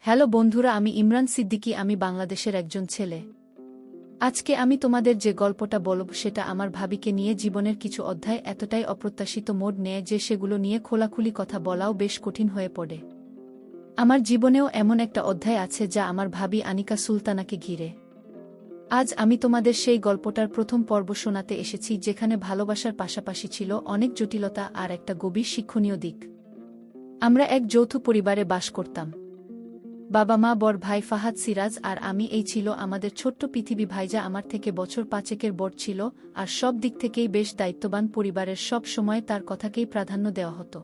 Hello বন্ধুরা, আমি ইমরান সিদ্দিকী। আমি বাংলাদেশের একজন ছেলে। আজকে আমি তোমাদের যে গল্পটা বলব সেটা আমার ভাবিকে নিয়ে। জীবনের কিছু অধ্যায় এতটাই অপ্রত্যাশিত মোড় নেয় যে সেগুলো নিয়ে খোলাখুলি কথা বলাও বেশ কঠিন হয়ে পড়ে। আমার জীবনেও এমন একটা অধ্যায় আছে যা আমার ভাবি আনিকা সুলতানাকে ঘিরে। আজ আমি তোমাদের সেই গল্পটার প্রথম পর্ব শোনাতে এসেছি, যেখানে ভালোবাসার পাশাপাশি ছিল অনেক জটিলতা আর একটা গভীর শিক্ষণীয় দিক। আমরা এক যৌথ পরিবারে বাস করতাম। বাবা মা, বড় ভাই ফাহাদ, সিরাজ আর আমি। এই ছিল আমাদের ছোট্ট পৃথিবী। ভাইজা আমার থেকে বছর 5-এর বড় ছিল আর সব দিক থেকেই বেশ দায়িত্ববান। পরিবারের সব সময় তার কথাকেই প্রাধান্য দেওয়া হতো।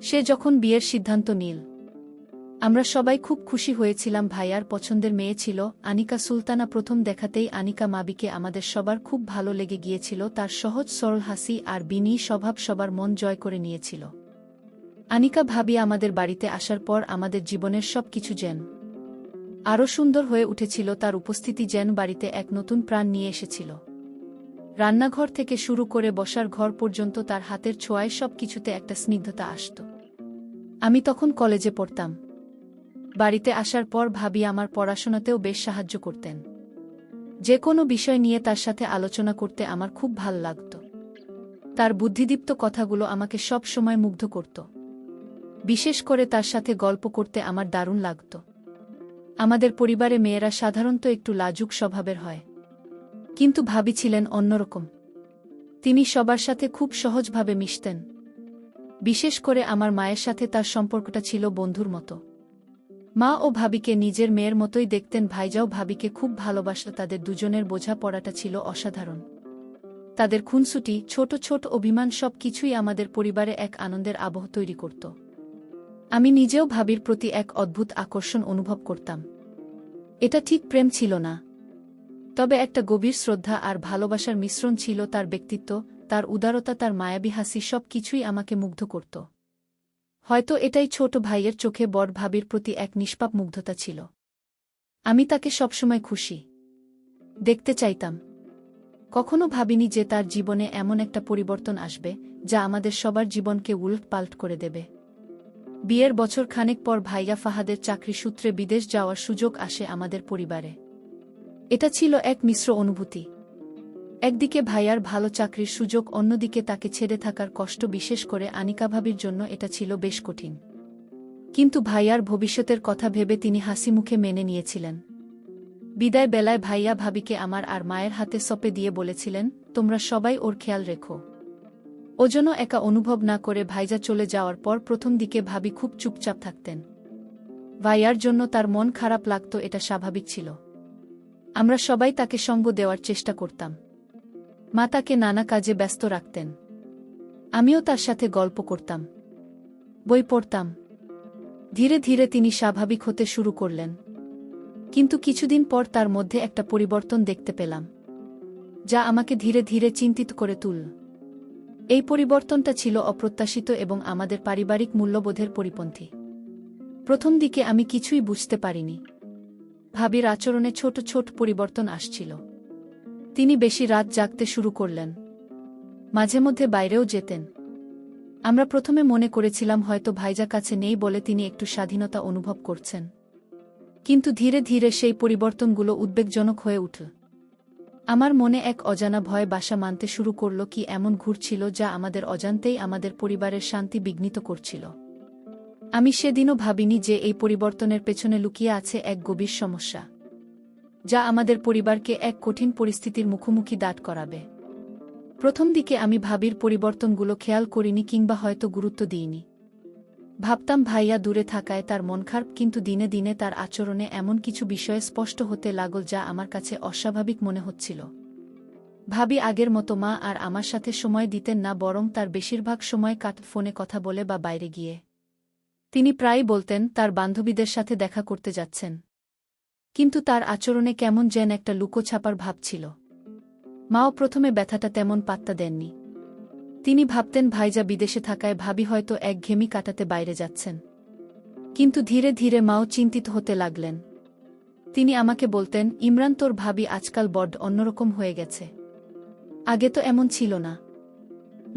সে যখন বিয়ের সিদ্ধান্ত নিল, আমরা সবাই খুব খুশি হয়েছিলাম। ভাইয়ার পছন্দের মেয়ে ছিল আনিকা সুলতানা। প্রথম দেখাতেই আনিকা মাবিকে আমাদের সবার খুব ভালো লেগে গিয়েছিল। তার সহজ সরল হাসি আর বিনয়ী স্বভাব সবার মন জয় করে নিয়েছিল। আনিকা ভাবি আমাদের বাড়িতে আসার পর আমাদের জীবনের সব কিছু যেন আরও সুন্দর হয়ে উঠেছিল। তার উপস্থিতি যেন বাড়িতে এক নতুন প্রাণ নিয়ে এসেছিল। রান্নাঘর থেকে শুরু করে বসার ঘর পর্যন্ত তার হাতের ছোঁয়ায় সব কিছুতে একটা স্নিগ্ধতা আসত। আমি তখন কলেজে পড়তাম। বাড়িতে আসার পর ভাবি আমার পড়াশোনাতেও বেশ সাহায্য করতেন। যে কোনো বিষয় নিয়ে তার সাথে আলোচনা করতে আমার খুব ভাল লাগত। তার বুদ্ধিদীপ্ত কথাগুলো আমাকে সব সময় মুগ্ধ করত। বিশেষ করে তার সাথে গল্প করতে আমার দারুণ লাগত। আমাদের পরিবারে মেয়েরা সাধারণত একটু লাজুক স্বভাবের হয়, কিন্তু ভাবি ছিলেন অন্যরকম। তিনি সবার সাথে খুব সহজভাবে মিশতেন। বিশেষ করে আমার মায়ের সাথে তার সম্পর্কটা ছিল বন্ধুর মতো। মা ও ভাবিকে নিজের মেয়ের মতোই দেখতেন। ভাইজাও ভাবিকে খুব ভালোবাসত। তাদের দুজনের বোঝাপড়াটা ছিল অসাধারণ। তাদের খুনসুটি, ছোট ছোট অভিমান সব কিছুই আমাদের পরিবারে এক আনন্দের আবহ তৈরি করত। আমি নিজেও ভাবির প্রতি এক অদ্ভুত আকর্ষণ অনুভব করতাম। এটা ঠিক প্রেম ছিল না, তবে একটা গভীর শ্রদ্ধা আর ভালোবাসার মিশ্রণ ছিল। তার ব্যক্তিত্ব, তার উদারতা, তার মায়াবী হাসি সব কিছুই আমাকে মুগ্ধ করত। হয়তো এটাই ছোট ভাইয়ের চোখে বড় ভাবির প্রতি এক নিষ্পাপ মুগ্ধতা ছিল। আমি তাকে সবসময় খুশি দেখতে চাইতাম। কখনো ভাবিনি যে তার জীবনে এমন একটা পরিবর্তন আসবে যা আমাদের সবার জীবনকে উলটপালট করে দেবে। বিয়ের বছর খানেক পর ভাইয়া ফাহাদের চাকরি সূত্রে বিদেশ যাওয়ার সুযোগ আসে আমাদের পরিবারে। এটা ছিল এক মিশ্র অনুভূতি। একদিকে ভাইয়ার ভালো চাকরির সুযোগ, অন্যদিকে তাকে ছেড়ে থাকার কষ্ট। বিশেষ করে আনিকা ভাবির জন্য এটা ছিল বেশ কঠিন। কিন্তু ভাইয়ার ভবিষ্যতের কথা ভেবে তিনি হাসি মুখে মেনে নিয়েছিলেন। বিদায় বেলায় ভাইয়া ভাবিকে আমার আর মায়ের হাতে সঁপে দিয়ে বলেছিলেন, তোমরা সবাই ওর খেয়াল রেখো, ও যেন একা অনুভব না করে। ভাইজা চলে যাওয়ার পর প্রথম দিকে ভাবি খুব চুপচাপ থাকতেন। ভাইয়ার জন্য তার মন খারাপ লাগত, এটা স্বাভাবিক ছিল। আমরা সবাই তাকে সঙ্গ দেওয়ার চেষ্টা করতাম। মা তাকে নানা কাজে ব্যস্ত রাখতেন। আমিও তার সাথে গল্প করতাম, বই পড়তাম। ধীরে ধীরে তিনি স্বাভাবিক হতে শুরু করলেন। কিন্তু কিছুদিন পর তার মধ্যে একটা পরিবর্তন দেখতে পেলাম, যা আমাকে ধীরে ধীরে চিন্তিত করে তুলল। এই পরিবর্তনটা ছিল অপ্রত্যাশিত এবং আমাদের পারিবারিক মূল্যবোধের পরিপন্থী। প্রথম দিকে আমি কিছুই বুঝতে পারিনি। ভাবির আচরণে ছোট ছোট পরিবর্তন আসছিল। তিনি বেশি রাত জাগতে শুরু করলেন, মাঝে মধ্যে বাইরেও যেতেন। আমরা প্রথমে মনে করেছিলাম হয়তো ভাইজা কাছে নেই বলে তিনি একটু স্বাধীনতা অনুভব করছেন। কিন্তু ধীরে ধীরে সেই পরিবর্তনগুলো উদ্বেগজনক হয়ে উঠল। আমার মনে এক অজানা ভয় বাসা মানতে শুরু করল। কি এমন ঘুরছিল যা আমাদের অজান্তেই আমাদের পরিবারের শান্তি বিঘ্নিত করছিল? আমি সেদিনও ভাবিনি যে এই পরিবর্তনের পেছনে লুকিয়ে আছে এক গভীর সমস্যা, যা আমাদের পরিবারকে এক কঠিন পরিস্থিতির মুখোমুখি দাঁড় করাবে। প্রথম দিকে আমি ভাবির পরিবর্তনগুলো খেয়াল করিনি কিংবা হয়তো গুরুত্ব দিইনি। ভাবতাম ভাইয়া দূরে থাকায় তার মন খারাপ, কিন্তু দিনে দিনে তার আচরণে এমন কিছু বিষয়ে স্পষ্ট হতে লাগল যা আমার কাছে অস্বাভাবিক মনে হচ্ছিল। ভাবি আগের মতো মা আর আমার সাথে সময় দিতেন না, বরং তার বেশিরভাগ সময় ফোনে কথা বলে বা বাইরে গিয়ে। তিনি প্রায়ই বলতেন তার বান্ধবীদের সাথে দেখা করতে যাচ্ছেন, কিন্তু তার আচরণে কেমন যেন একটা লুকোছাপার ভাব ছিল। মাও প্রথমে ব্যথাটা তেমন পাত্তা দেননি। তিনি ভাবতেন ভাইজা বিদেশে থাকায় ভাবি হয়তো একঘেয়েমি কাটাতে বাইরে যাচ্ছেন। কিন্তু ধীরে ধীরে মাও চিন্তিত হতে লাগলেন। তিনি আমাকে বলতেন, ইমরান, তোর ভাবি আজকাল বড্ড অন্যরকম হয়ে গেছে, আগে তো এমন ছিল না।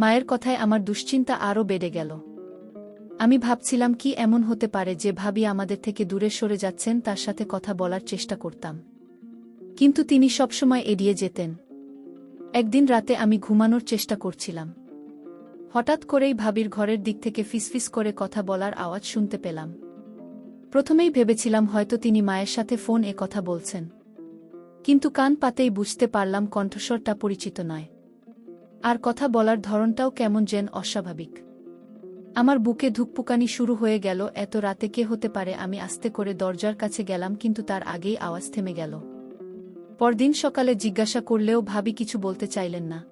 মায়ের কথায় আমার দুশ্চিন্তা আরও বেড়ে গেল। আমি ভাবছিলাম কি এমন হতে পারে যে ভাবি আমাদের থেকে দূরে সরে যাচ্ছেন, তার সাথে কথা বলার চেষ্টা করতাম। কিন্তু তিনি সবসময় এড়িয়ে যেতেন। একদিন রাতে আমি ঘুমানোর চেষ্টা করছিলাম। হঠাৎ করেই ভাবির ঘরের দিক থেকে ফিসফিস করে কথা বলার আওয়াজ শুনতে পেলাম। প্রথমেই ভেবেছিলাম হয়তো তিনি মায়ের সাথে কথা বলছেন। কিন্তু কান পাতেই বুঝতে পারলাম কণ্ঠস্বরটা পরিচিত নয়। আর কথা বলার ধরনটাও কেমন যেন অস্বাভাবিক। আমার বুকে ধুকপুকানি শুরু হয়ে গেল। এত রাতে কে হতে পারে? আমি আস্তে করে দরজার কাছে গেলাম, কিন্তু তার আগেই আওয়াজ থেমে গেল। পরদিন সকালে জিজ্ঞাসা করলেও ভাবি কিছু বলতে চাইলেন না।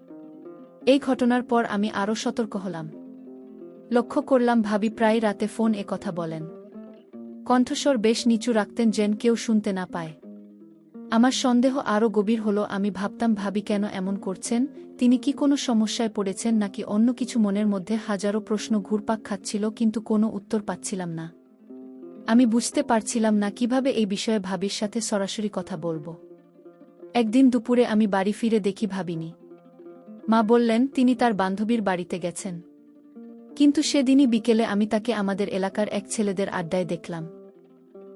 এই ঘটনার পর আমি আরও সতর্ক হলাম। লক্ষ্য করলাম ভাবি প্রায় রাতে কথা বলেন। কণ্ঠস্বর বেশ নিচু রাখতেন, যেন কেউ শুনতে না পায়। আমার সন্দেহ আরও গভীর হলো। আমি ভাবতাম ভাবি কেন এমন করছেন? তিনি কি কোনো সমস্যায় পড়েছেন নাকি অন্য কিছু? মনের মধ্যে হাজারো প্রশ্ন ঘুরপাক খাচ্ছিল, কিন্তু কোনো উত্তর পাচ্ছিলাম না। আমি বুঝতে পারছিলাম না কিভাবে এই বিষয়ে ভাবির সাথে সরাসরি কথা বলবো। একদিন দুপুরে আমি বাড়ি ফিরে দেখি ভাবিনি। মা বললেন তিনি তার বান্ধবীর বাড়িতে গেছেন। কিন্তু সেদিনই বিকেলে আমি তাকে আমাদের এলাকার এক ছেলেদের আড্ডায় দেখলাম।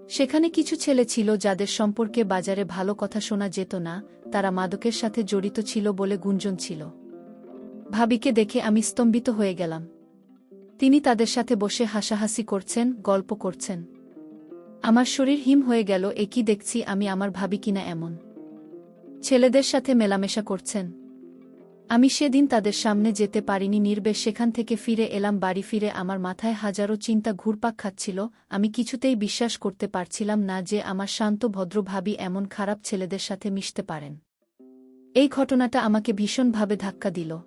সেখানে কিছু ছেলে ছিল যাদের সম্পর্কে বাজারে ভালো কথা শোনা যেত না। তারা মাদকের সাথে জড়িত ছিল বলে গুঞ্জন ছিল। ভাবিকে দেখে আমি স্তম্ভিত হয়ে গেলাম। তিনি তাদের সাথে বসে হাসাহাসি করছেন, গল্প করছেন। আমার শরীর হিম হয়ে গেল। এ কি দেখছি আমি? আমার ভাবি কিনা এমন ছেলেদের সাথে মেলামেশা করছেন। আমি সেদিন তাদের সামনে যেতে পারিনি। নির্বেশ সেখান থেকে ফিরে এলাম। বাড়ি ফিরে আমার মাথায় হাজারো চিন্তা ঘুরপাক খাচ্ছিল। আমি কিছুতেই বিশ্বাস করতে পারছিলাম না যে আমার শান্ত ভদ্র ভাবি এমন খারাপ ছেলেদের সাথে মিশতে পারেন। এই ঘটনাটা আমাকে ভীষণভাবে ধাক্কা দিল।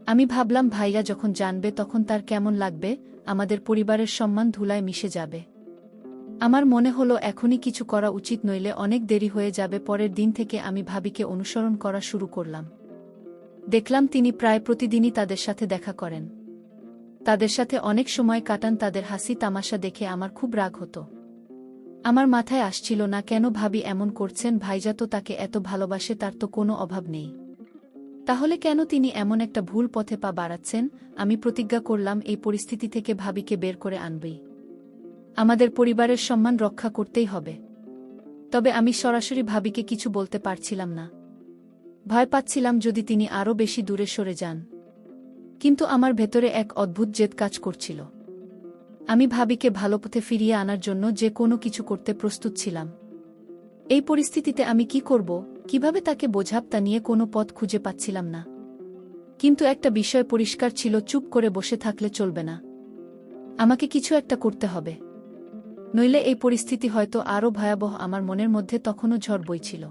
আমি ভাবলাম ভাইয়া যখন জানবে তখন তার কেমন লাগবে? আমাদের পরিবারের সম্মান ধুলায় মিশে যাবে। আমার মনে হলো এখনই কিছু করা উচিত, নইলে অনেক দেরি হয়ে যাবে। পরের দিন থেকে আমি ভাবিকে অনুসরণ করা শুরু করলাম। দেখলাম তিনি প্রায় প্রতিদিনই তাদের সাথে দেখা করেন। তাদের সাথে অনেক সময় কাটান। তাদের হাসি তামাশা দেখে আমার খুব রাগ হতো। আমার মাথায় আসছিল না কেন ভাবি এমন করছেন। ভাইজা তো তাকে এত ভালোবাসে, তার তো কোনো অভাব নেই। তাহলে কেন তিনি এমন একটা ভুল পথে পা বাড়াচ্ছেন? আমি প্রতিজ্ঞা করলাম এই পরিস্থিতি থেকে ভাবিকে বের করে আনবই। আমাদের পরিবারের সম্মান রক্ষা করতেই হবে। তবে আমি সরাসরি ভাবিকে কিছু বলতে পারছিলাম না। ভয় পাচ্ছিলাম যদি তিনি আরও বেশি দূরে সরে যান। কিন্তু আমার ভেতরে এক অদ্ভুত জেদ কাজ করছিল। আমি ভাবিকে ভালো পথে ফিরিয়ে আনার জন্য যে কোনো কিছু করতে প্রস্তুত ছিলাম। এই পরিস্থিতিতে আমি কি করব, কিভাবে তাকে বোঝাব, তা নিয়ে কোনো পথ খুঁজে পাচ্ছিলাম না। কিন্তু একটা বিষয় পরিষ্কার ছিল, চুপ করে বসে থাকলে চলবে না। আমাকে কিছু একটা করতে হবে, নইলে এই পরিস্থিতি হয়তো আরও ভয়াবহ। আমার মনের মধ্যে তখনও ঝড় বইছিল।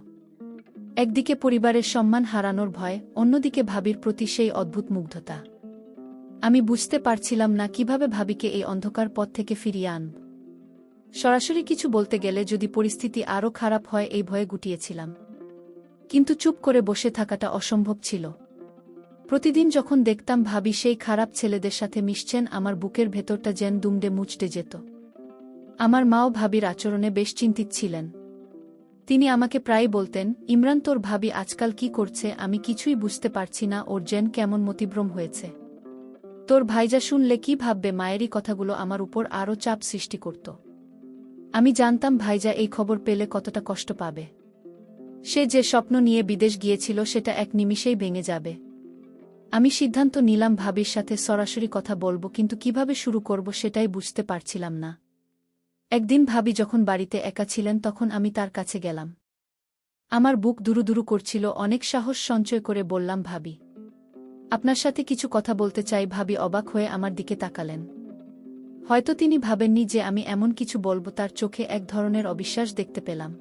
একদিকে পরিবারের সম্মান হারানোর ভয়, অন্যদিকে ভাবির প্রতি সেই অদ্ভুত মুগ্ধতা। আমি বুঝতে পারছিলাম না কিভাবে ভাবিকে এই অন্ধকার পথ থেকে ফিরিয়ে আনব। সরাসরি কিছু বলতে গেলে যদি পরিস্থিতি আরও খারাপ হয়, এই ভয়ে গুটিয়েছিলাম। কিন্তু চুপ করে বসে থাকাটা অসম্ভব ছিল। প্রতিদিন যখন দেখতাম ভাবি সেই খারাপ ছেলেদের সাথে মিশছেন, আমার বুকের ভেতরটা যেন দুমড়ে মুচড়ে যেত। আমার মাও ভাবির আচরণে বেশ চিন্তিত ছিলেন। তিনি আমাকে প্রায় বলতেন, ইমরান তোর ভাবি আজকাল কি করছে? আমি কিছুই বুঝতে পারছি না, ওর যেন কেমন মতিভ্রম হয়েছে। তোর ভাইজা শুনলে কি ভাববে? মায়েরই কথাগুলো আমার উপর আরও চাপ সৃষ্টি করত। আমি জানতাম ভাইজা এই খবর পেলে কতটা কষ্ট পাবে। সে যে স্বপ্ন নিয়ে বিদেশ গিয়েছিল সেটা এক নিমিষেই ভেঙে যাবে। আমি সিদ্ধান্ত নিলাম ভাবির সাথে সরাসরি কথা বলবো, কিন্তু কিভাবে শুরু করব সেটাই বুঝতে পারছিলাম না। একদিন ভাবি যখন বাড়িতে একা ছিলেন তখন আমি তার কাছে গেলাম। আমার বুক দুরুদুরু করছিল। অনেক সাহস সঞ্চয় করে বললাম, ভাবি আপনার সাথে কিছু কথা বলতে চাই। ভাবি অবাক হয়ে আমার দিকে তাকালেন। হয়তো তিনি ভাবেননি যে আমি এমন কিছু বলবো। তার চোখে এক ধরনের অবিশ্বাস দেখতে পেলাম।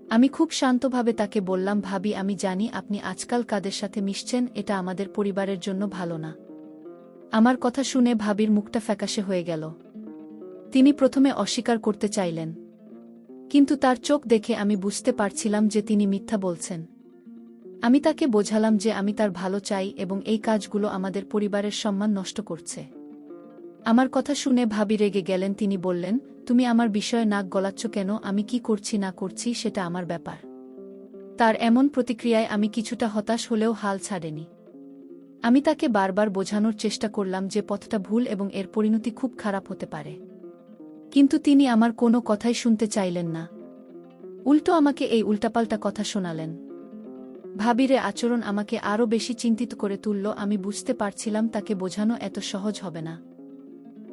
আমি খুব শান্তভাবে তাকে বললাম, ভাবি আমি জানি আপনি আজকাল কাদের সাথে মিশছেন, এটা আমাদের পরিবারের জন্য ভালো না। আমার কথা শুনে ভাবির মুখটা ফ্যাকাশে হয়ে গেল। তিনি প্রথমে অস্বীকার করতে চাইলেন, কিন্তু তার চোখ দেখে আমি বুঝতে পারছিলাম যে তিনি মিথ্যা বলছেন। আমি তাকে বোঝালাম যে আমি তার ভালো চাই এবং এই কাজগুলো আমাদের পরিবারের সম্মান নষ্ট করছে। আমার কথা শুনে ভাবি রেগে গেলেন। তিনি বললেন, তুমি আমার বিষয়ে নাক গলাচ্ছ কেন? আমি কি করছি না করছি সেটা আমার ব্যাপার। তার এমন প্রতিক্রিয়ায় আমি কিছুটা হতাশ হলেও হাল ছাড়েনি। আমি তাকে বারবার বোঝানোর চেষ্টা করলাম যে পথটা ভুল এবং এর পরিণতি খুব খারাপ হতে পারে। কিন্তু তিনি আমার কোনো কথাই শুনতে চাইলেন না। উল্টো আমাকে এই উল্টাপাল্টা কথা শোনালেন। ভাবির আচরণ আমাকে আরও বেশি চিন্তিত করে তুলল। আমি বুঝতে পারছিলাম তাকে বোঝানো এত সহজ হবে না।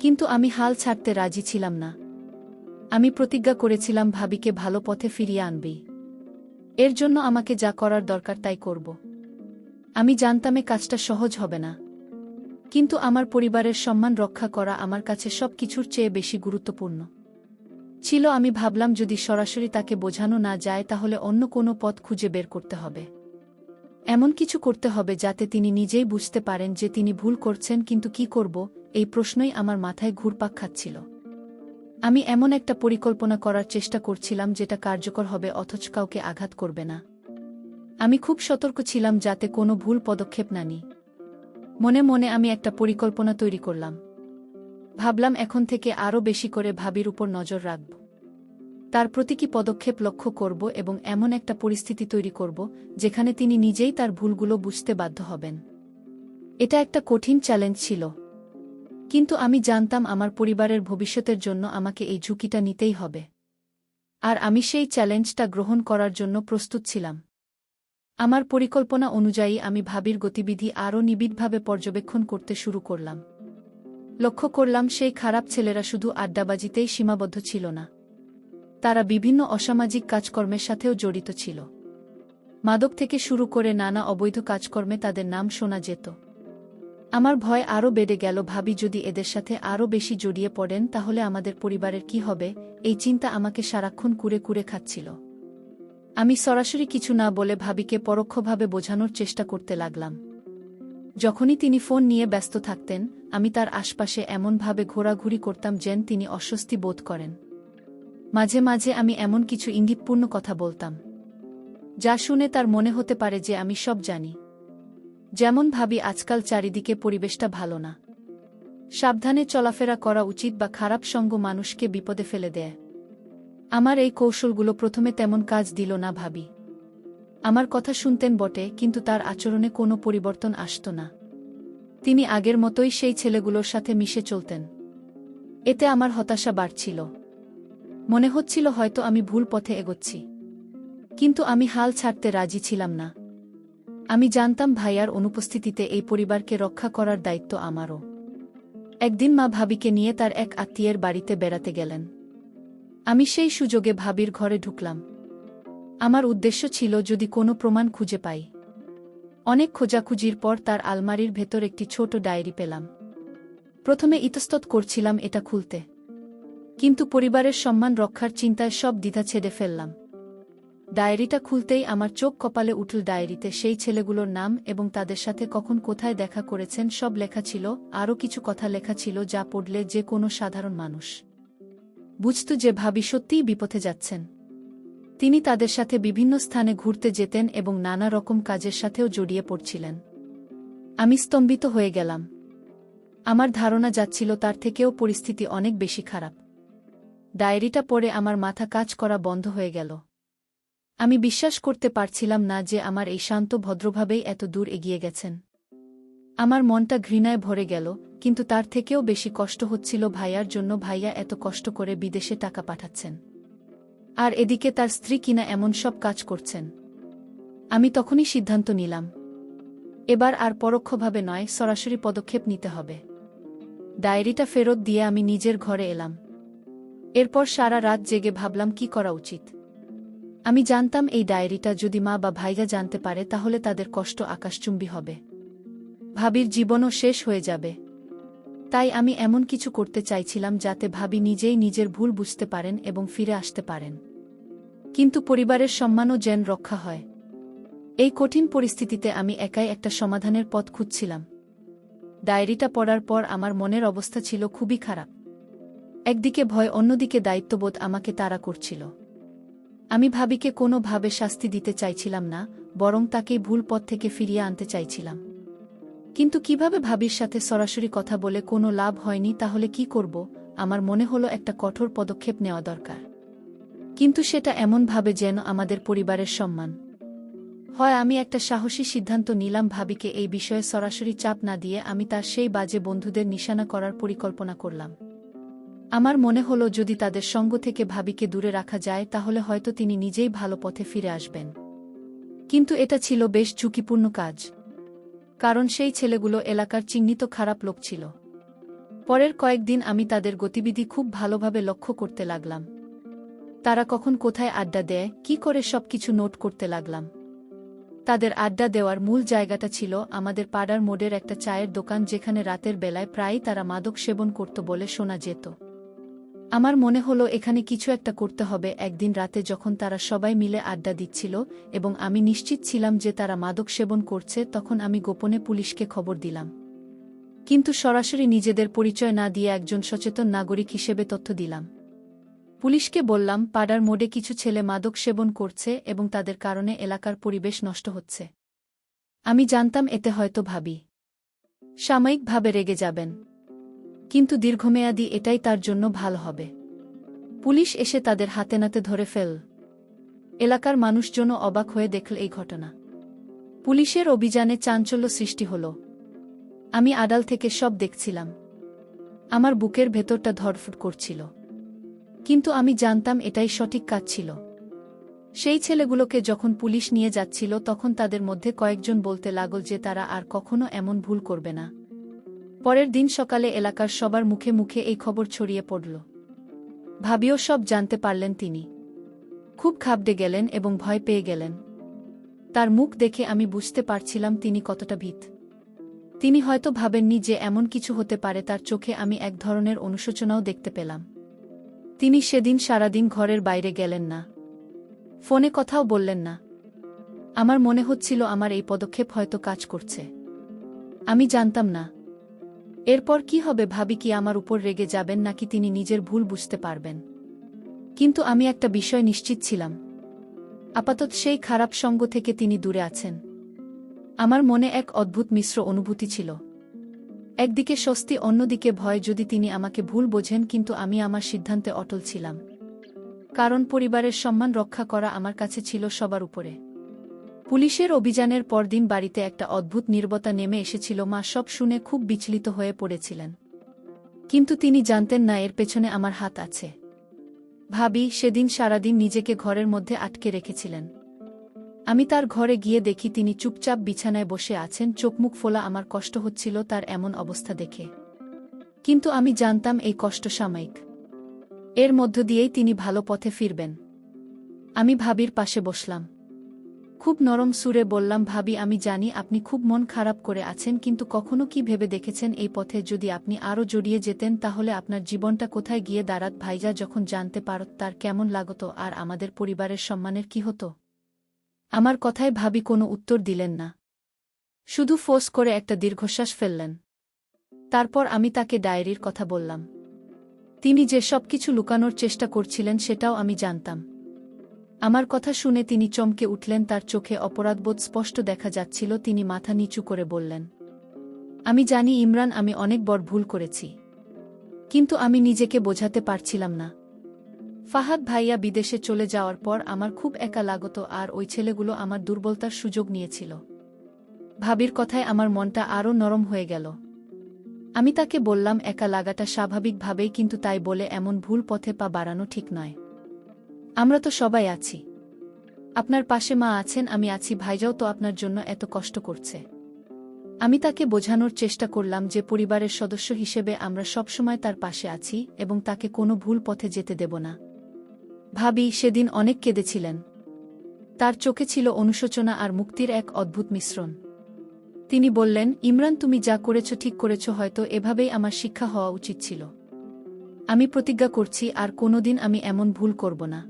কিন্তু আমি হাল ছাড়তে রাজি ছিলাম না। আমি প্রতিজ্ঞা করেছিলাম ভাবিকে ভালো পথে ফিরিয়ে আনবি। এর জন্য আমাকে যা করার দরকার তাই করব। আমি জানতাম কাজটা সহজ হবে না। কিন্তু আমার পরিবারের সম্মান রক্ষা করা আমার কাছে সব কিছুর চেয়ে বেশি গুরুত্বপূর্ণ ছিল। আমি ভাবলাম যদি সরাসরি তাকে বোঝানো না যায় তাহলে অন্য কোনো পথ খুঁজে বের করতে হবে। এমন কিছু করতে হবে যাতে তিনি নিজেই বুঝতে পারেন যে তিনি ভুল করছেন। কিন্তু কি করব, এই প্রশ্নই আমার মাথায় ঘুরপাক খাচ্ছিল। আমি এমন একটা পরিকল্পনা করার চেষ্টা করছিলাম যেটা কার্যকর হবে অথচ কাউকে আঘাত করবে না। আমি খুব সতর্ক ছিলাম যাতে কোনো ভুল পদক্ষেপ না নিই। মনে মনে আমি একটা পরিকল্পনা তৈরি করলাম। ভাবলাম এখন থেকে আরও বেশি করে ভাবির উপর নজর রাখব। তার প্রতীকী পদক্ষেপ লক্ষ্য করব এবং এমন একটা পরিস্থিতি তৈরি করব যেখানে তিনি নিজেই তার ভুলগুলো বুঝতে বাধ্য হবেন। এটা একটা কঠিন চ্যালেঞ্জ ছিল। কিন্তু আমি জানতাম আমার পরিবারের ভবিষ্যতের জন্য আমাকে এই ঝুঁকিটা নিতেই হবে। আর আমি সেই চ্যালেঞ্জটা গ্রহণ করার জন্য প্রস্তুত ছিলাম। আমার পরিকল্পনা অনুযায়ী আমি ভাবির গতিবিধি আরও নিবিড়ভাবে পর্যবেক্ষণ করতে শুরু করলাম। লক্ষ্য করলাম সেই খারাপ ছেলেরা শুধু আড্ডাবাজিতেই সীমাবদ্ধ ছিল না। তারা বিভিন্ন অসামাজিক কাজকর্মের সাথেও জড়িত ছিল। মাদক থেকে শুরু করে নানা অবৈধ কাজকর্মে তাদের নাম শোনা যেত। আমার ভয় আরও বেড়ে গেল। ভাবি যদি এদের সাথে আরও বেশি জড়িয়ে পড়েন তাহলে আমাদের পরিবারের কি হবে, এই চিন্তা আমাকে সারাক্ষণ কুরে কুরে খাচ্ছিল। আমি সরাসরি কিছু না বলে ভাবিকে পরোক্ষভাবে বোঝানোর চেষ্টা করতে লাগলাম। যখনই তিনি ফোন নিয়ে ব্যস্ত থাকতেন, আমি তার আশপাশে এমনভাবে ঘোরাঘুরি করতাম যেন তিনি অস্বস্তি বোধ করেন। মাঝে মাঝে আমি এমন কিছু ইঙ্গিতপূর্ণ কথা বলতাম যা শুনে তার মনে হতে পারে যে আমি সব জানি। যেমন, ভাবি আজকাল চারিদিকে পরিবেশটা ভালো না, সাবধানে চলাফেরা করা উচিত বা খারাপ সঙ্গ মানুষকে বিপদে ফেলে দেয়। আমার এই কৌশলগুলো প্রথমে তেমন কাজ দিল না। ভাবি আমার কথা শুনতেন বটে, কিন্তু তার আচরণে কোনো পরিবর্তন আসত না। তিনি আগের মতোই সেই ছেলেগুলোর সাথে মিশে চলতেন। এতে আমার হতাশা বাড়ছিল। মনে হচ্ছিল হয়তো আমি ভুল পথে এগোচ্ছি। কিন্তু আমি হাল ছাড়তে রাজি ছিলাম না। আমি জানতাম ভাইয়ার অনুপস্থিতিতে এই পরিবারকে রক্ষা করার দায়িত্ব আমারও। একদিন মা ভাবিকে নিয়ে তার এক আত্মীয়ের বাড়িতে বেড়াতে গেলেন। আমি সেই সুযোগে ভাবির ঘরে ঢুকলাম। আমার উদ্দেশ্য ছিল যদি কোনো প্রমাণ খুঁজে পাই। অনেক খোঁজাখুঁজির পর তার আলমারির ভেতর একটি ছোট ডায়েরি পেলাম। প্রথমে ইতস্তত করছিলাম এটা খুলতে, কিন্তু পরিবারের সম্মান রক্ষার চিন্তায় সব দ্বিধা ছেড়ে ফেললাম। ডায়েরিটা খুলতেই আমার চোখ কপালে উঠল। ডায়েরিতে সেই ছেলেগুলোর নাম এবং তাদের সাথে কখন কোথায় দেখা করেছেন সব লেখা ছিল। আরও কিছু কথা লেখা ছিল যা পড়লে যে কোনো সাধারণ মানুষ বুঝত যে ভাবি সত্যিই বিপথে যাচ্ছেন। তিনি তাদের সাথে বিভিন্ন স্থানে ঘুরতে যেতেন এবং নানা রকম কাজের সাথেও জড়িয়ে পড়ছিলেন। আমি স্তম্ভিত হয়ে গেলাম। আমার ধারণা যাচ্ছিল তার থেকেও পরিস্থিতি অনেক বেশি খারাপ। ডায়েরিটা পড়ে আমার মাথা কাজ করা বন্ধ হয়ে গেল। আমি বিশ্বাস করতে পারছিলাম না যে আমার এই শান্ত ভদ্রভাবেই এত দূর এগিয়ে গেছেন। আমার মনটা ঘৃণায় ভরে গেল, কিন্তু তার থেকেও বেশি কষ্ট হচ্ছিল ভাইয়ার জন্য। ভাইয়া এত কষ্ট করে বিদেশে টাকা পাঠাচ্ছেন, আর এদিকে তার স্ত্রী কিনা এমন সব কাজ করছেন। আমি তখনই সিদ্ধান্ত নিলাম, এবার আর পরোক্ষভাবে নয়, সরাসরি পদক্ষেপ নিতে হবে। ডায়েরিটা ফেরত দিয়ে আমি নিজের ঘরে এলাম। এরপর সারা রাত জেগে ভাবলাম কি করা উচিত। আমি জানতাম এই ডায়েরিটা যদি মা বা ভাইয়া জানতে পারে তাহলে তাদের কষ্ট আকাশচুম্বী হবে। ভাবির জীবনও শেষ হয়ে যাবে। তাই আমি এমন কিছু করতে চাইছিলাম যাতে ভাবি নিজেই নিজের ভুল বুঝতে পারেন এবং ফিরে আসতে পারেন, কিন্তু পরিবারের সম্মানও যেন রক্ষা হয়। এই কঠিন পরিস্থিতিতে আমি একাই একটা সমাধানের পথ খুঁজছিলাম। ডায়েরিটা পড়ার পর আমার মনের অবস্থা ছিল খুবই খারাপ। একদিকে ভয়, অন্যদিকে দায়িত্ববোধ আমাকে তাড়া করছিল। আমি ভাবিকে কোনোভাবে শাস্তি দিতে চাইছিলাম না, বরং তাকেই ভুল পথ থেকে ফিরিয়ে আনতে চাইছিলাম। কিন্তু কিভাবে? ভাবির সাথে সরাসরি কথা বলে কোনো লাভ হয়নি, তাহলে কি করব? আমার মনে হলো একটা কঠোর পদক্ষেপ নেওয়া দরকার, কিন্তু সেটা এমনভাবে যেন আমাদের পরিবারের সম্মান হয় আমি একটা সাহসী সিদ্ধান্ত নিলাম, ভাবিকে এই বিষয়ে সরাসরি চাপ না দিয়ে আমি তার সেই বাজে বন্ধুদের নিশানা করার পরিকল্পনা করলাম। আমার মনে হলো যদি তাদের সঙ্গ থেকে ভাবিকে দূরে রাখা যায় তাহলে হয়তো তিনি নিজেই ভালো পথে ফিরে আসবেন। কিন্তু এটা ছিল বেশ ঝুঁকিপূর্ণ কাজ, কারণ সেই ছেলেগুলো এলাকার চিহ্নিত খারাপ লোক ছিল। পরের কয়েকদিন আমি তাদের গতিবিধি খুব ভালোভাবে লক্ষ্য করতে লাগলাম। তারা কখন কোথায় আড্ডা দেয়, কি করে সবকিছু নোট করতে লাগলাম। তাদের আড্ডা দেওয়ার মূল জায়গাটা ছিল আমাদের পাড়ার মোড়ের একটা চায়ের দোকান, যেখানে রাতের বেলায় প্রায়ই তারা মাদক সেবন করত বলে শোনা যেত। আমার মনে হলো এখানে কিছু একটা করতে হবে। একদিন রাতে যখন তারা সবাই মিলে আড্ডা দিচ্ছিল এবং আমি নিশ্চিত ছিলাম যে তারা মাদক সেবন করছে, তখন আমি গোপনে পুলিশকে খবর দিলাম। কিন্তু সরাসরি নিজেদের পরিচয় না দিয়ে একজন সচেতন নাগরিক হিসেবে তথ্য দিলাম। পুলিশকে বললাম পাড়ার মোড়ে কিছু ছেলে মাদক সেবন করছে এবং তাদের কারণে এলাকার পরিবেশ নষ্ট হচ্ছে। আমি জানতাম এতে হয়তো ভাবি সাময়িকভাবে রেগে যাবেন, কিন্তু দীর্ঘমেয়াদী এটাই তার জন্য ভালো হবে। পুলিশ এসে তাদের হাতে নাতে ধরে ফেল। এলাকার মানুষজনও অবাক হয়ে দেখল এই ঘটনা। পুলিশের অভিযানে চাঞ্চল্য সৃষ্টি হল। আমি আড়াল থেকে সব দেখছিলাম। আমার বুকের ভেতরটা ধড়ফড় করছিল, কিন্তু আমি জানতাম এটাই সঠিক কাজ ছিল। সেই ছেলেগুলোকে যখন পুলিশ নিয়ে যাচ্ছিল তখন তাদের মধ্যে কয়েকজন বলতে লাগল যে তারা আর কখনো এমন ভুল করবে না। পরের দিন সকালে এলাকার সবার মুখে মুখে এই খবর ছড়িয়ে পড়ল। ভাবিও সব জানতে পারলেন। তিনি খুব ঘাবড়ে গেলেন এবং ভয় পেয়ে গেলেন। তার মুখ দেখে আমি বুঝতে পারছিলাম তিনি কতটা ভীত। তিনি হয়তো ভাবেননি যে এমন কিছু হতে পারে। তার চোখে আমি এক ধরনের অনুশোচনাও দেখতে পেলাম। তিনি সেদিন সারাদিন ঘরের বাইরে গেলেন না, ফোনে কথাও বললেন না। আমার মনে হচ্ছিল আমার এই পদক্ষেপ হয়তো কাজ করছে। আমি জানতাম না এরপর কি হবে। ভাবি কি আমার উপর রেগে যাবেন নাকি তিনি নিজের ভুল বুঝতে পারবেন। কিন্তু আমি একটা বিষয় নিশ্চিত ছিলাম, আপাতত সেই খারাপ সঙ্গ থেকে তিনি দূরে আছেন। আমার মনে এক অদ্ভুত মিশ্র অনুভূতি ছিল, একদিকে স্বস্তি, অন্যদিকে ভয়। যদি তিনি আমাকে ভুল বোঝেন, কিন্তু আমি আমার সিদ্ধান্তে অটল ছিলাম, কারণ পরিবারের সম্মান রক্ষা করা আমার কাছে ছিল সবার উপরে। পুলিশের অভিযানের পরদিন বাড়িতে একটা অদ্ভুত নীরবতা নেমে এসেছিল। মা সব শুনে খুব বিচলিত হয়ে পড়েছিলেন, কিন্তু তিনি জানতেন না এর পেছনে আমার হাত আছে। ভাবি সেদিন সারাদিন নিজেকে ঘরের মধ্যে আটকে রেখেছিলেন। আমি তার ঘরে গিয়ে দেখি তিনি চুপচাপ বিছানায় বসে আছেন, চোখমুখ ফোলা। আমার কষ্ট হচ্ছিল তার এমন অবস্থা দেখে, কিন্তু আমি জানতাম এই কষ্ট সাময়িক। এর মধ্য দিয়েই তিনি ভালো পথে ফিরবেন। আমি ভাবির পাশে বসলাম, খুব নরম সুরে বললাম, ভাবি আমি জানি আপনি খুব মন খারাপ করে আছেন, কিন্তু কখনো কি ভেবে দেখেছেন এই পথে যদি আপনি আরও জড়িয়ে যেতেন তাহলে আপনার জীবনটা কোথায় গিয়ে দাঁড়াত। ভাইজা যখন জানতে পারত তার কেমন লাগত, আর আমাদের পরিবারের সম্মানের কি হতো। আমার কথায় ভাবি কোনো উত্তর দিলেন না, শুধু ফোঁস করে একটা দীর্ঘশ্বাস ফেললেন। তারপর আমি তাকে ডায়েরির কথা বললাম। তিনি যে সবকিছু লুকানোর চেষ্টা করছিলেন সেটাও আমি জানতাম। আমার কথা শুনে তিনি চমকে উঠলেন, তার চোখে অপরাধবোধ স্পষ্ট দেখা যাচ্ছিল। তিনি মাথা নিচু করে বললেন, আমি জানি ইমরান, আমি অনেক বড় ভুল করেছি, কিন্তু আমি নিজেকে বোঝাতে পারছিলাম না। ফাহাদ ভাইয়া বিদেশে চলে যাওয়ার পর আমার খুব একা লাগতো, আর ওই ছেলেগুলো আমার দুর্বলতার সুযোগ নিয়েছিল। ভাবির কথায় আমার মনটা আরও নরম হয়ে গেল। আমি তাকে বললাম, একা লাগাটা স্বাভাবিকভাবেই, কিন্তু তাই বলে এমন ভুল পথে পা বাড়ানো ঠিক নয়। আমরা তো সবাই আছি, আপনার পাশে মা আছেন, আমি আছি, ভাইজাও তো আপনার জন্য এত কষ্ট করছে। আমি তাকে বোঝানোর চেষ্টা করলাম যে পরিবারের সদস্য হিসেবে আমরা সবসময় তার পাশে আছি এবং তাকে কোনো ভুল পথে যেতে দেব না। ভাবি সেদিন অনেক কেঁদেছিলেন। তার চোখে ছিল অনুশোচনা আর মুক্তির এক অদ্ভুত মিশ্রণ। তিনি বললেন, ইমরান তুমি যা করেছ ঠিক করেছ, হয়তো এভাবেই আমার শিক্ষা হওয়া উচিত ছিল। আমি প্রতিজ্ঞা করছি আর কোনোদিন আমি এমন ভুল করব না।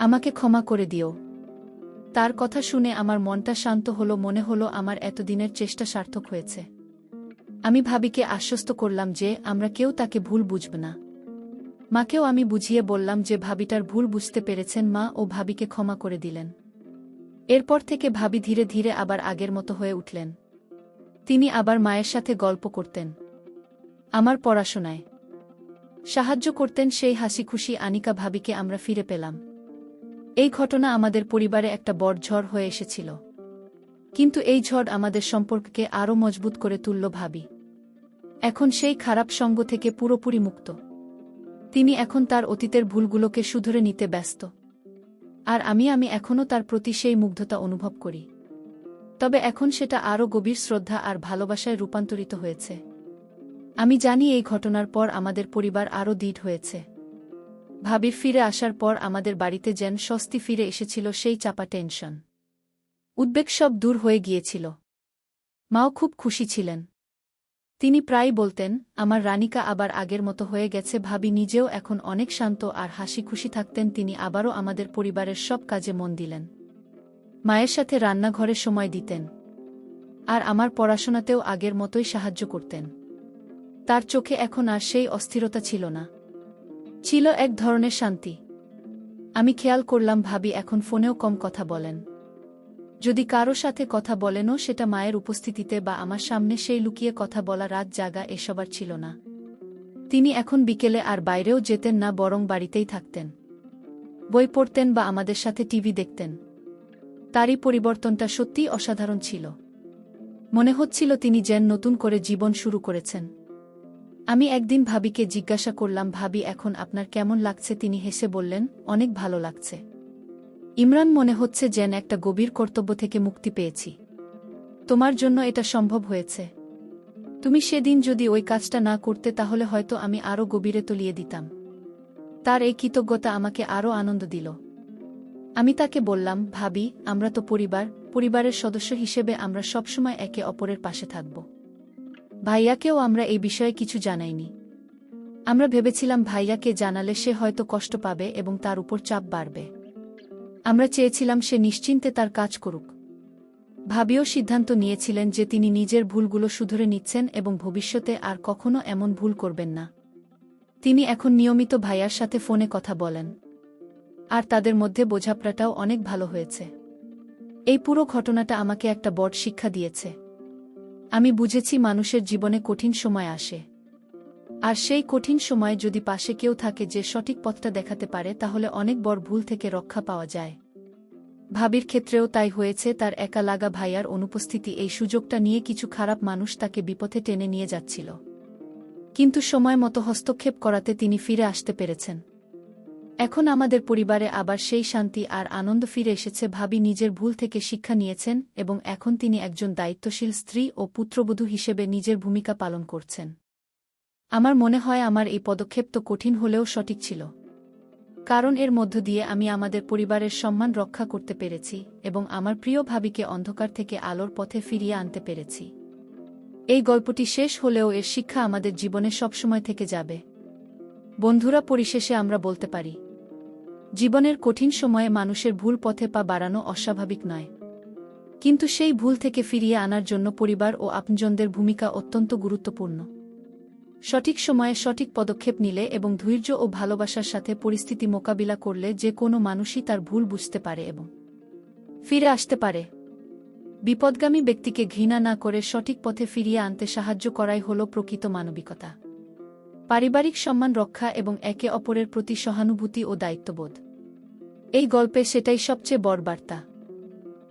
আমাকে ক্ষমা করে দিও। তার কথা শুনে আমার মনটা শান্ত হলো, মনে হলো আমার এতদিনের চেষ্টা সার্থক হয়েছে। আমি ভাবিকে আশ্বস্ত করলাম যে আমরা কেউ তাকে ভুল বুঝব না। মাকেও আমি বুঝিয়ে বললাম যে ভাবিটার ভুল বুঝতে পেরেছেন। মা ও ভাবিকে ক্ষমা করে দিলেন। এরপর থেকে ভাবি ধীরে ধীরে আবার আগের মতো হয়ে উঠলেন। তিনি আবার মায়ের সাথে গল্প করতেন, আমার পড়াশোনায় সাহায্য করতেন। সেই হাসি খুশি আনিকা ভাবিকে আমরা ফিরে পেলাম। এই ঘটনা আমাদের পরিবারে একটা বড় ঝড় হয়ে এসেছিল। কিন্তু এই ঝড় আমাদের সম্পর্ককে আরও মজবুত করে তুলল ভাবি। এখন সেই খারাপ সঙ্গ থেকে পুরোপুরি মুক্ত। তিনি এখন তার অতীতের ভুলগুলোকে শুধরে নিতে ব্যস্ত। আর আমি এখনও তার প্রতি সেই মুগ্ধতা অনুভব করি। তবে এখন সেটা আরও গভীর শ্রদ্ধা আর ভালোবাসায় রূপান্তরিত হয়েছে। আমি জানি এই ঘটনার পর আমাদের পরিবার আরও দৃঢ় হয়েছে। ভাবির ফিরে আসার পর আমাদের বাড়িতে যেন স্বস্তি ফিরে এসেছিল, সেই চাপা টেনশন, উদ্বেগ সব দূর হয়ে গিয়েছিল। মাও খুব খুশি ছিলেন। তিনি প্রায়ই বলতেন, আমার রানিকা আবার আগের মতো হয়ে গেছে। ভাবি নিজেও এখন অনেক শান্ত আর হাসি খুশি থাকতেন। তিনি আবারও আমাদের পরিবারের সব কাজে মন দিলেন। মায়ের সাথে রান্নাঘরে সময় দিতেন। আর আমার পড়াশোনাতেও আগের মতোই সাহায্য করতেন। তার চোখে এখন আর সেই অস্থিরতা ছিল না, ছিল এক ধরনের শান্তি। আমি খেয়াল করলাম ভাবি এখন ফোনেও কম কথা বলেন। যদি কারো সাথে কথা বলেনও সেটা মায়ের উপস্থিতিতে বা আমার সামনে, সেই লুকিয়ে কথা বলা, রাত জাগা এসবার ছিল না। তিনি এখন বিকেলে আর বাইরেও যেতেন না, বরং বাড়িতেই থাকতেন, বই পড়তেন বা আমাদের সাথে টিভি দেখতেন। তারই পরিবর্তনটা সত্যিই অসাধারণ ছিল। মনে হচ্ছিল তিনি যেন নতুন করে জীবন শুরু করেছেন। আমি একদিন ভাবিকে জিজ্ঞাসা করলাম, ভাবি এখন আপনার কেমন লাগছে? তিনি হেসে বললেন, অনেক ভালো লাগছে ইমরান, মনে হচ্ছে যেন একটা গভীর কর্তব্য থেকে মুক্তি পেয়েছি। তোমার জন্য এটা সম্ভব হয়েছে। তুমি সেদিন যদি ওই কাজটা না করতে তাহলে হয়তো আমি আরও গভীরে তলিয়ে দিতাম। তার এই কৃতজ্ঞতা আমাকে আরও আনন্দ দিল। আমি তাকে বললাম, ভাবি আমরা তো পরিবারের সদস্য হিসেবে আমরা সবসময় একে অপরের পাশে থাকব। ভাইয়াকেও আমরা এই বিষয়ে কিছু জানাইনি। আমরা ভেবেছিলাম ভাইয়াকে জানালে সে হয়তো কষ্ট পাবে এবং তার উপর চাপ বাড়বে। আমরা চেয়েছিলাম সে নিশ্চিন্তে তার কাজ করুক। ভাবিও সিদ্ধান্ত নিয়েছিলেন যে তিনি নিজের ভুলগুলো শুধরে নিচ্ছেন এবং ভবিষ্যতে আর কখনো এমন ভুল করবেন না। তিনি এখন নিয়মিত ভাইয়ার সাথে ফোনে কথা বলেন। আর তাদের মধ্যে বোঝাপড়াটাও অনেক ভালো হয়েছে। এই পুরো ঘটনাটা আমাকে একটা বড় শিক্ষা দিয়েছে। আমি বুঝেছি মানুষের জীবনে কঠিন সময় আসে। আর সেই কঠিন সময়ে যদি পাশে কেউ থাকে যে সঠিক পথটা দেখাতে পারে, তাহলে অনেক বড় ভুল থেকে রক্ষা পাওয়া যায়। ভাবির ক্ষেত্রেও তাই হয়েছে। তার একা লাগা ভাইয়ার অনুপস্থিতি, এই সুযোগটা নিয়ে কিছু খারাপ মানুষ তাকে বিপথে টেনে নিয়ে যাচ্ছিল। কিন্তু সময় মতো হস্তক্ষেপ করাতে তিনি ফিরে আসতে পেরেছেন। এখন আমাদের পরিবারে আবার সেই শান্তি আর আনন্দ ফিরে এসেছে। ভাবি নিজের ভুল থেকে শিক্ষা নিয়েছেন এবং এখন তিনি একজন দায়িত্বশীল স্ত্রী ও পুত্রবধূ হিসেবে নিজের ভূমিকা পালন করছেন। আমার মনে হয় আমার এই পদক্ষেপ তো কঠিন হলেও সঠিক ছিল, কারণ এর মধ্য দিয়ে আমি আমাদের পরিবারের সম্মান রক্ষা করতে পেরেছি এবং আমার প্রিয় ভাবিকে অন্ধকার থেকে আলোর পথে ফিরিয়ে আনতে পেরেছি। এই গল্পটি শেষ হলেও এর শিক্ষা আমাদের জীবনে সবসময় থেকে যাবে। বন্ধুরা, পরিশেষে আমরা বলতে পারি, জীবনের কঠিন সময়ে মানুষের ভুল পথে পা বাড়ানো অস্বাভাবিক নয়, কিন্তু সেই ভুল থেকে ফিরিয়ে আনার জন্য পরিবার ও আপনজনদের ভূমিকা অত্যন্ত গুরুত্বপূর্ণ। সঠিক সময়ে সঠিক পদক্ষেপ নিলে এবং ধৈর্য ও ভালোবাসার সাথে পরিস্থিতি মোকাবিলা করলে যে কোনো মানুষই তার ভুল বুঝতে পারে এবং ফিরে আসতে পারে। বিপদগামী ব্যক্তিকে ঘৃণা না করে সঠিক পথে ফিরিয়ে আনতে সাহায্য করাই হল প্রকৃত মানবিকতা, পারিবারিক সম্মান রক্ষা এবং একে অপরের প্রতি সহানুভূতি ও দায়িত্ববোধ। এই গল্পে সেটাই সবচেয়ে বড় বার্তা।